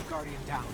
Guardian down.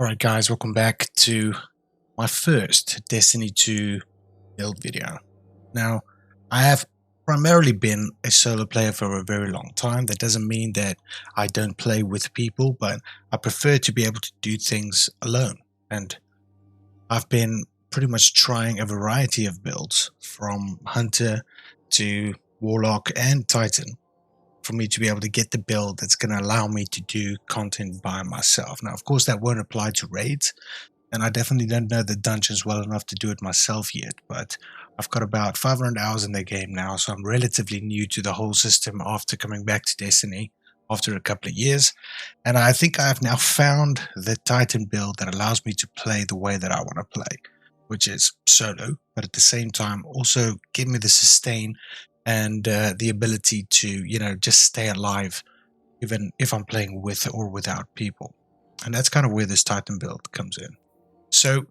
Alright guys, welcome back to my first Destiny 2 build video. Now, I have primarily been a solo player for a very long time. That doesn't mean that I don't play with people, but I prefer to be able to do things alone. And I've been pretty much trying a variety of builds, from Hunter to Warlock and Titan, for me to be able to get the build that's going to allow me to do content by myself. Now, of course, that won't apply to raids, and I definitely don't know the dungeons well enough to do it myself yet, but I've got about 500 hours in the game now, so I'm relatively new to the whole system after coming back to Destiny after a couple of years, and I think I've now found the Titan build that allows me to play the way that I want to play, which is solo, but at the same time also give me the sustain and the ability to, you know, just stay alive even if I'm playing with or without people. And that's kind of where this Titan build comes in. So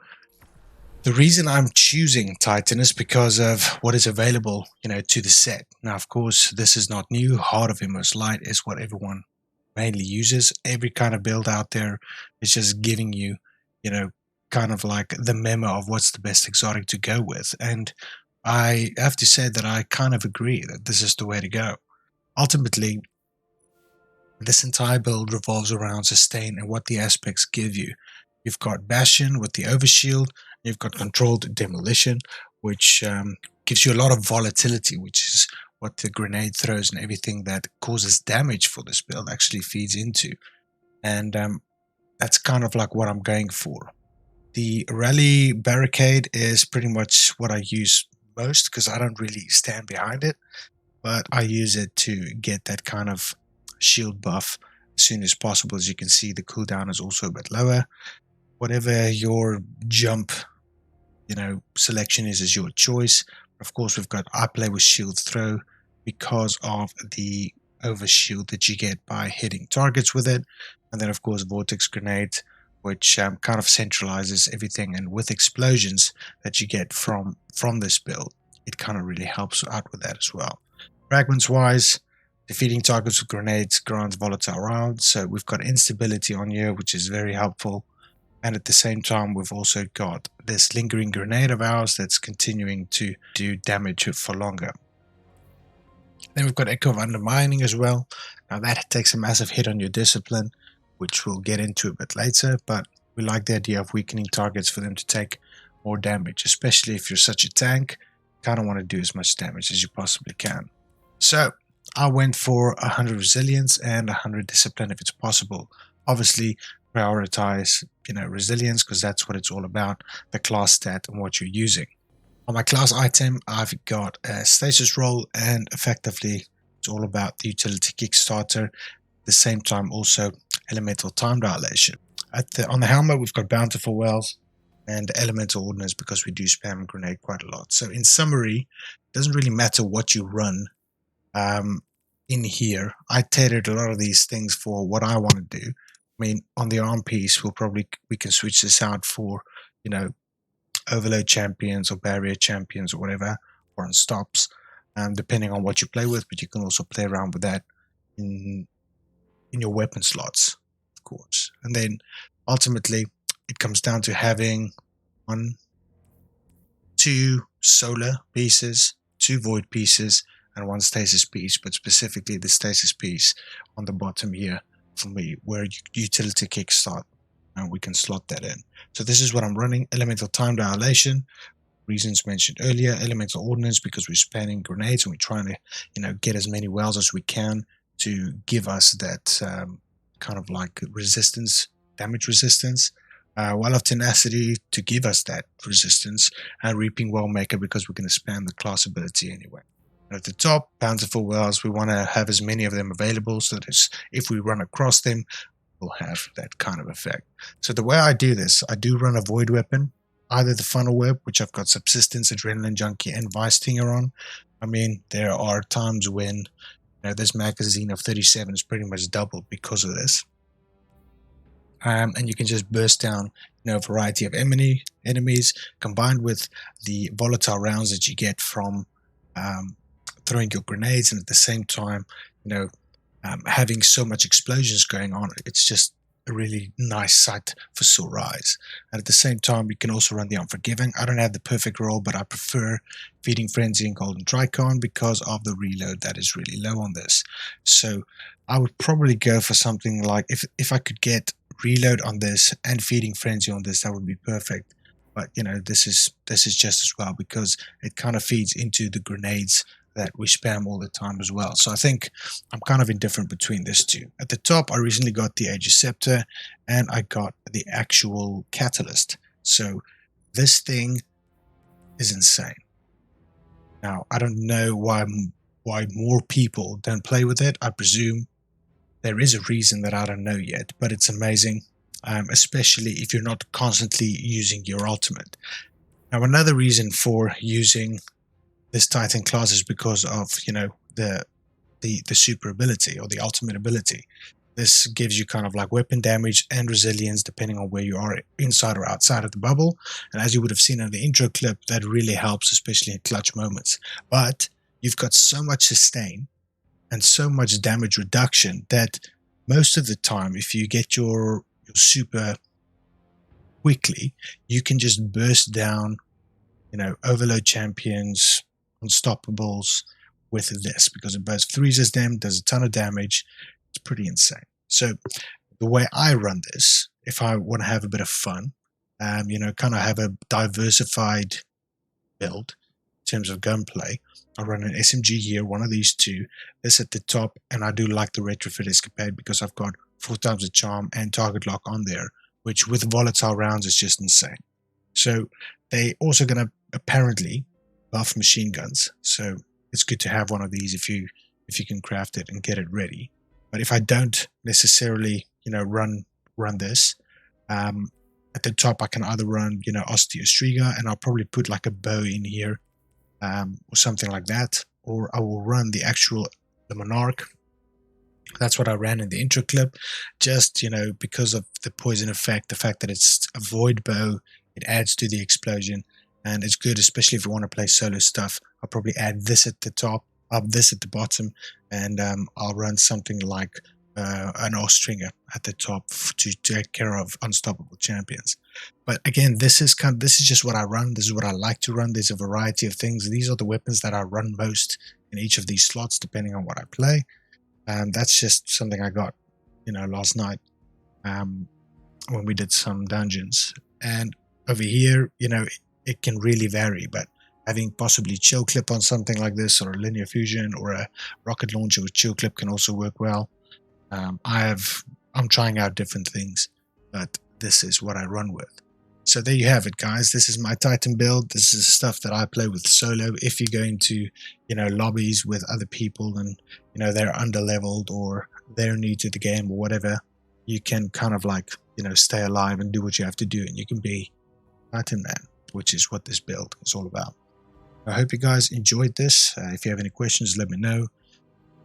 the reason I'm choosing Titan is because of what is available, you know, to the set. Now, of course, this is not new. Heart of Immerse Light is what everyone mainly uses. Every kind of build out there is just giving you, you know, kind of like the memo of what's the best exotic to go with. And I have to say that I kind of agree that this is the way to go. Ultimately, this entire build revolves around sustain and what the aspects give you. You've got Bastion with the overshield, you've got controlled demolition, which gives you a lot of volatility, which is what the grenade throws and everything that causes damage for this build actually feeds into. And that's kind of like what I'm going for. The rally barricade is pretty much what I use most because I don't really stand behind it, but I use it to get that kind of shield buff as soon as possible. As you can see, the cooldown is also a bit lower. Whatever your jump, you know, selection is your choice. Of course, we've got I play with shield throw because of the overshield that you get by hitting targets with it, and then of course vortex grenade, which kind of centralizes everything, and with explosions that you get from this build, it kind of really helps out with that as well. Fragments wise, defeating targets with grenades grants volatile rounds, so we've got instability on here, which is very helpful, and at the same time we've also got this lingering grenade of ours that's continuing to do damage for longer. Then we've got Echo of Undermining as well. Now that takes a massive hit on your discipline, which we'll get into a bit later, but we like the idea of weakening targets for them to take more damage, especially if you're such a tank. You kind of want to do as much damage as you possibly can. So I went for 100 resilience and 100 discipline if it's possible. Obviously prioritize, you know, resilience because that's what it's all about, the class stat and what you're using. On my class item, I've got a stasis roll, and effectively it's all about the utility Kickstarter. At the same time also elemental time dilation. On the helmet we've got bountiful wells and elemental ordnance because we do spam grenade quite a lot. So in summary, it doesn't really matter what you run in here. I tailored a lot of these things for what I want to do. I mean, on the arm piece we can switch this out for, you know, overload champions or barrier champions or whatever, or on stops, depending on what you play with, but you can also play around with that in in your weapon slots, of course. And then ultimately it comes down to having 1, 2 solar pieces, 2 void pieces, and 1 stasis piece, but specifically the stasis piece on the bottom here for me, where utility kickstart, and we can slot that in. So this is what I'm running: elemental time dilation, reasons mentioned earlier, elemental ordnance because we're spamming grenades and we're trying to, get as many wells as we can to give us that kind of like resistance, damage resistance. Well of tenacity to give us that resistance, and reaping well maker because we're going to spam the class ability anyway. And at the top, bountiful wells, we want to have as many of them available so that if we run across them, we'll have that kind of effect. So the way I do this, I do run a void weapon, either the funnel web, which I've got subsistence, adrenaline junkie, and vice stinger on. I mean, there are times when this magazine of 37 is pretty much doubled because of this. And you can just burst down a variety of enemies, combined with the volatile rounds that you get from throwing your grenades, and at the same time having so much explosions going on. It's just a really nice sight for sore eyes. And at the same time, you can also run the Unforgiving. I don't have the perfect roll, but I prefer Feeding Frenzy and Golden Tricon because of the reload that is really low on this. So I would probably go for something like, if I could get reload on this and Feeding Frenzy on this, that would be perfect. But this is just as well, because it kind of feeds into the grenades that we spam all the time as well. So I think I'm kind of indifferent between these two. At the top, I recently got the Aegis Scepter, and I got the actual Catalyst. So this thing is insane. Now, I don't know why more people don't play with it. I presume there is a reason that I don't know yet, but it's amazing, especially if you're not constantly using your ultimate. Now, another reason for using this Titan class is because of the super ability or the ultimate ability. This gives you kind of like weapon damage and resilience depending on where you are, inside or outside of the bubble. And as you would have seen in the intro clip, that really helps, especially in clutch moments. But you've got so much sustain and so much damage reduction that most of the time, if you get your super quickly, you can just burst down overload champions, unstoppables with this, because it both freezes them, does a ton of damage. It's pretty insane. So the way I run this, if I want to have a bit of fun, kind of have a diversified build in terms of gunplay, I run an SMG here, one of these two, this at the top, and I do like the retrofit escapade because I've got 4 times the charm and target lock on there, which with volatile rounds is just insane. So they also going to apparently buff machine guns, so it's good to have one of these if you can craft it and get it ready. But if I don't necessarily run this, at the top I can either run Osteo Striga, and I'll probably put like a bow in here, or something like that, or I will run the Monarch. That's what I ran in the intro clip, just because of the poison effect, the fact that it's a void bow, it adds to the explosion. And it's good, especially if you want to play solo stuff. I'll probably add this at the top, this at the bottom, and I'll run something like an Austringer at the top to take care of unstoppable champions. But again, this is just what I run. This is what I like to run. There's a variety of things. These are the weapons that I run most in each of these slots, depending on what I play. That's just something I got, last night when we did some dungeons. And over here, it can really vary, but having possibly chill clip on something like this, or a linear fusion, or a rocket launcher with chill clip can also work well. I'm trying out different things, but this is what I run with. So there you have it, guys. This is my Titan build. This is stuff that I play with solo. If you go into lobbies with other people and they're underleveled or they're new to the game or whatever, you can kind of like stay alive and do what you have to do, and you can be Titan Man, which is what this build is all about. I hope you guys enjoyed this. If you have any questions, let me know.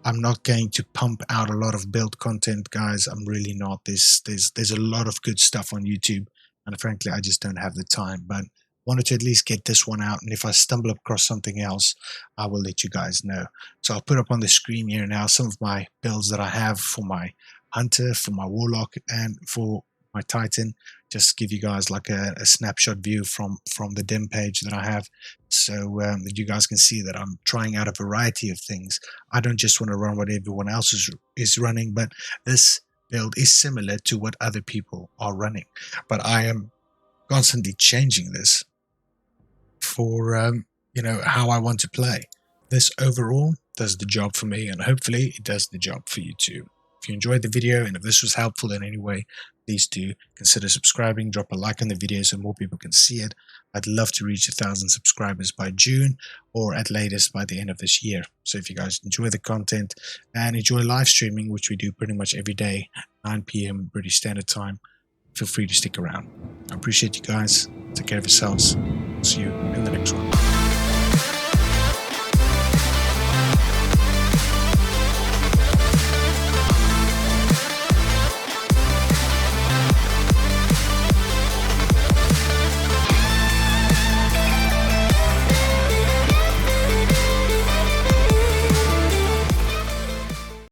I'm not going to pump out a lot of build content, guys. I'm really not. There's a lot of good stuff on YouTube, and frankly, I just don't have the time. But wanted to at least get this one out, and if I stumble across something else, I will let you guys know. So I'll put up on the screen here now some of my builds that I have for my Hunter, for my Warlock, and for my Titan. Just give you guys like a snapshot view from the dim page that I have, so that you guys can see that I'm trying out a variety of things. I don't just want to run what everyone else is running, but this build is similar to what other people are running. But I am constantly changing this for you know, how I want to play. This overall does the job for me, and hopefully it does the job for you too. If you enjoyed the video and if this was helpful in any way, please do consider subscribing, drop a like on the video so more people can see it. I'd love to reach 1,000 subscribers by June, or at latest by the end of this year. So if you guys enjoy the content and enjoy live streaming, which we do pretty much every day, 9 p.m. British Standard Time, feel free to stick around. I appreciate you guys. Take care of yourselves. See you in the next one.